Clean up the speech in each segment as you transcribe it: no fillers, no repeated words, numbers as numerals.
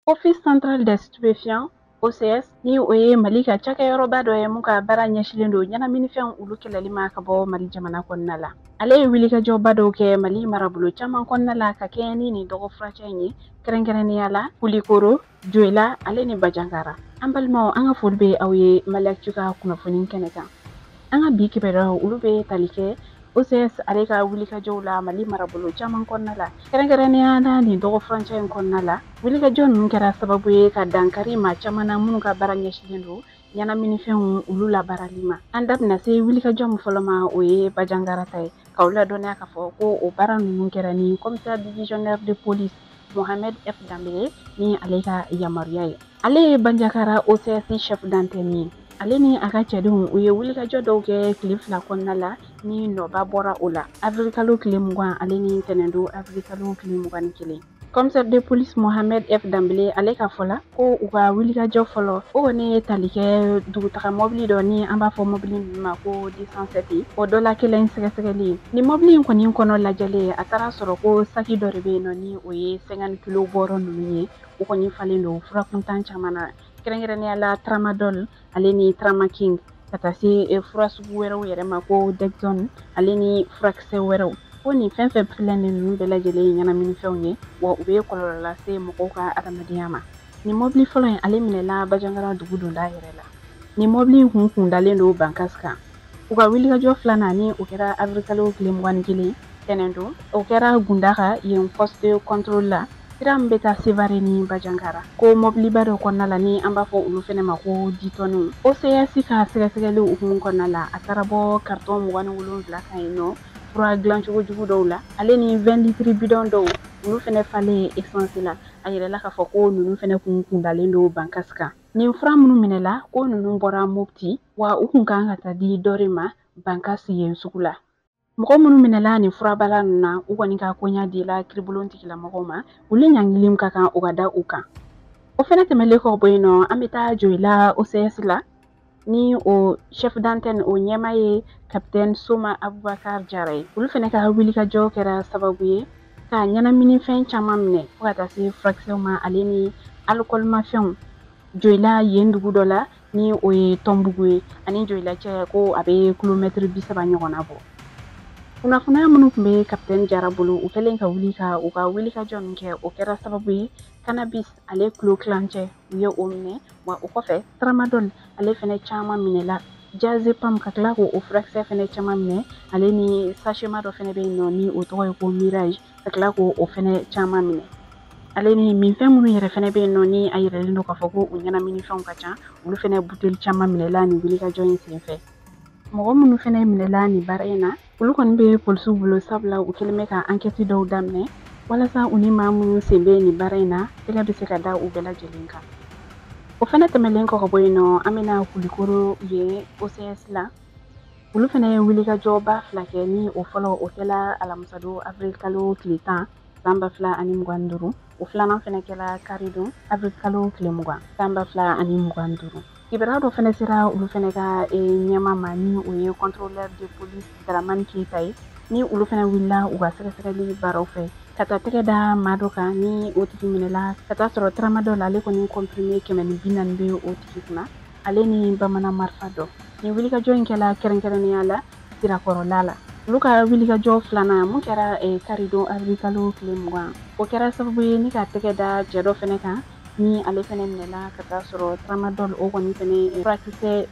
Office Central des Stupéfiants OCS ni o ye Mali ka cakɛyɔrɔba dɔ ye mun ka baara ɲɛsilen don ɲɛnaminifɛnw olu kɛlɛli ma ka bɔ Mali jamana kɔnɔna la. Ale ye wulikajɔba dɔw kɛ Mali marabolo caman kɔnɔna la ka kɛɲɛ ni dɔgɔ furacɛ in ye kɛrɛnkɛrɛnnenya la Kulikoro, Joyila, ale ni Bajankara. An balimaw an ka foli bɛ aw ye Maliactu ka kunnafoni kɛnɛ kan. An ka bi kibaruyaw olu bɛ tali kɛ OCS ale ka wulikajɔw la Mali marabolo caman kɔnɔna la. Kɛrɛnkɛrɛnnenya la nin dɔgɔ furancɛ in kɔnɔna la, wulikajɔ ninnu kɛra sababu ye ka dankari maa caman na minnu ka baara ɲɛsilen don ɲɛnaminifɛnw olu labaarali ma. An da bɛna se wulikajɔ min fɔlɔ ma o ye Bajankara ta ye. K'aw ladɔnniya k'a fɔ ko o baara ninnu kɛra ni commissaire divisionnaire de police Mohamed F Dambele ni ale ka yamaruya ye. Ale ye Bajankara OCS chef d'antenne ye. Ale ni a ka cɛdenw u ye wulikajɔ dɔw kɛ tile 2 kɔnɔna la ni nɔba bɔra o la. Avril kalo tile 20 ale ni ntɛnɛndon avril kalo tile 21. Commissaire de police Mohamed F Dambele ale ka fɔ la ko u ka wulikajɔ fɔlɔ o kɔni ye tali kɛ dugutaga mɔbili dɔ ni an b'a fɔ mɔbili min ma ko 207 o dɔ la kelen sɛgɛsɛgɛli. Ni mɔbili in kɔni kɔnɔ lajɛlen a taara sɔrɔ ko saki dɔ de bɛ yen nɔ ni o ye 50 kilo bɔrɔ ninnu ye o kɔni falen don furakuntan caman na. Kɛrɛnkɛrɛnnenya la Tramadol ale ni Tramaking ka taa se fura sugu wɛrɛw yɛrɛ ma ko Dexone ale ni furakisɛ wɛrɛw. Ko nin fɛn fɛn filɛ nin ninnu bɛɛ lajɛlen ye ɲɛnaminifɛnw ye wa u bɛ kɔlɔlɔ lase mɔgɔw ka adamadenya ma. Nin mɔbili fɔlɔ in ale minɛla Bajankara dugu donda yɛrɛ la. Nin mɔbili in kun dalen don Bankasi kan. U ka wulikajɔ filanan ni o kɛra avril kalo tile 21 tɛnɛndon o kɛra Gundaka yen poste contrôle la. Sira min bɛ taa Sevare ni Bajankara ko mɔbiliba dɔ kɔnɔna la ni an b'a fɔ olu fɛnɛ ma ko 10 tonnes. OCS ka sɛgɛsɛgɛli hukumu kɔnɔna la a taara bɔ carton 27 kan yen nɔ fura dilancogo jugu dɔw la ale ni 20 litres bidon dɔw olu fɛnɛ falen essence la a yirala k'a fɔ ko ninnu fɛnɛ kun dalen don Bankasi kan. Nin fura minnu minɛla ko ninnu bɔra Mopti wa u kun kan ka taa di dɔ de ma Bankasi yen sugu la. Mɔgɔ minnu minɛla nin furabala ninnu na u kɔni ka koɲa dila kiiribolon tigilamɔgɔw ma olu ɲangilen ka kan u ka da u kan. O fɛnɛ tɛmɛlen kɔ bɔ yen nɔ an bɛ taa Joyila OCS la ni o chef d'antenne o ɲɛma ye capitaine Soma Abubakar Jara ye. Olu fɛnɛ ka wulikajɔ kɛra sababu ye ka ɲɛnaminifɛn caman minɛ fo ka taa se furakisɛw ma ale ni alcoolimafɛnw. Joyila yen dugu dɔ la ni o ye Tɔnbugu ye ani Joyila cɛ ko a bɛ kilomètre 30 ɲɔgɔnna bɔ. Kunnafoniya minnu tun bɛ capitaine Jara bolo u kɛlen ka wuli ka u ka wulikajɔ min kɛ o kɛra sababu ye cannabis ale kilo kilancɛ u ye o minɛ wa o kɔfɛ Tramadol ale fɛnɛ caman minɛla. Diazepam ka tila k'o furakisɛ fɛnɛ caman minɛ ale ni sachema dɔ fɛnɛ bɛ yen nɔ ni o tɔgɔ ye ko Mirage ka tila k'o fɛnɛ caman minɛ. Ale ni minfɛn minnu yɛrɛ fɛnɛ bɛ yen nɔ ni a yiralen don k'a fɔ ko o ɲɛnaminifɛnw ka ca olu fɛnɛ buteli caman minɛla nin wulikajɔ in senfɛ. Mɔgɔ minnu fɛnɛ minɛla nin baara in na olu kɔni bɛ polisiw bolo sabula u kɛlen bɛ ka enquête dɔw daminɛ walasa u ni maa minnu sen bɛ nin baara in na tɛgɛ bɛ se ka da u bɛɛ lajɛlen kan. O fɛnɛ tɛmɛlen kɔ ka bɔ yen nɔ an bɛna Kulikoro ye OCS la olu fɛnɛ ye wulikajɔba 2 kɛ ni o fɔlɔ o kɛla alamisado avril kalo tile 10 san 2025 o filanan fɛnɛ kɛla karidon avril kalo tile 20 san 2025. Kibaruya dɔ fɛnɛ sera olu fɛnɛ ka ɲɛma ma ni o ye contrôleur de police Dramane Keyita ye ni olu fɛnɛ wulila u ka sɛgɛsɛgɛli baaraw fɛ ka taa tɛgɛ da maa dɔ kan ni o tigi minɛla ka taa sɔrɔ Tramadol ale kɔni comprimé 140 bɛ o tigi kunna ale ni bamanan marifa dɔ. Nin wulikajɔ in kɛla kɛrɛnkɛrɛnnenya la Sirakɔrɔla la. Olu ka wulikajɔ filanan mun kɛra karidon avril kalo tile 20 o kɛra sababu ye ni ka tɛgɛ da cɛ dɔ fɛnɛ kan ni ale fɛnɛ minɛla ka taa sɔrɔ Tramadol o kɔni fɛnɛ furakisɛ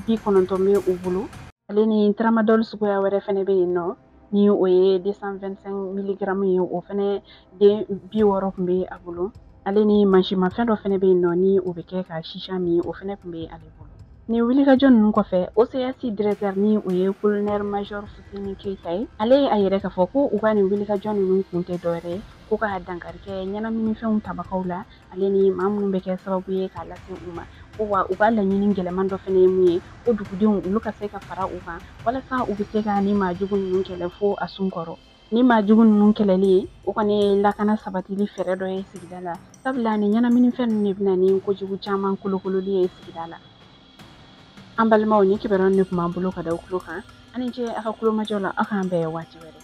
90 bɛ u bolo ale ni Tramadol suguya wɛrɛ fɛnɛ bɛ yen nɔ ni o ye 225 mg ye o fɛnɛ den 60 kun bɛ a bolo ale ni mansimafɛn dɔ fɛnɛ bɛ yen nɔ ni o bɛ kɛ ka shisha min o fɛnɛ kun bɛ ale bolo. Nin wulikajɔ ninnu kɔfɛ OCS directeur ni o ye colonel major Fuseni Keyita ye ale ye a yɛrɛ k'a fɔ ko u ka nin wulikajɔ ninnu kun tɛ dɔwɛrɛ ye ko ka dankari kɛ ɲɛnaminifɛnw tabagaw la ale ni maa minnu bɛ kɛ sababu ye k'a lase u ma wa u ka laɲini gɛlɛman dɔ fɛnɛ ye mun ye ko dugudenw olu ka se ka fara u kan walasa u bɛ se ka ni maa jugu ninnu kɛlɛ fo a sun kɔrɔ. Ni maa jugu ninnu kɛlɛli o kɔni ye lakana sabatili fɛɛrɛ dɔ ye sigida la sabula ni ɲɛnaminifɛn ninnu de bɛna ni kojugu caman kolokololi ye sigida la. An balimaw ni kibaruya ne kun b'an bolo ka da u tulo kan ani ce a ka kulomajɔ la aw k'an bɛn waati wɛrɛ.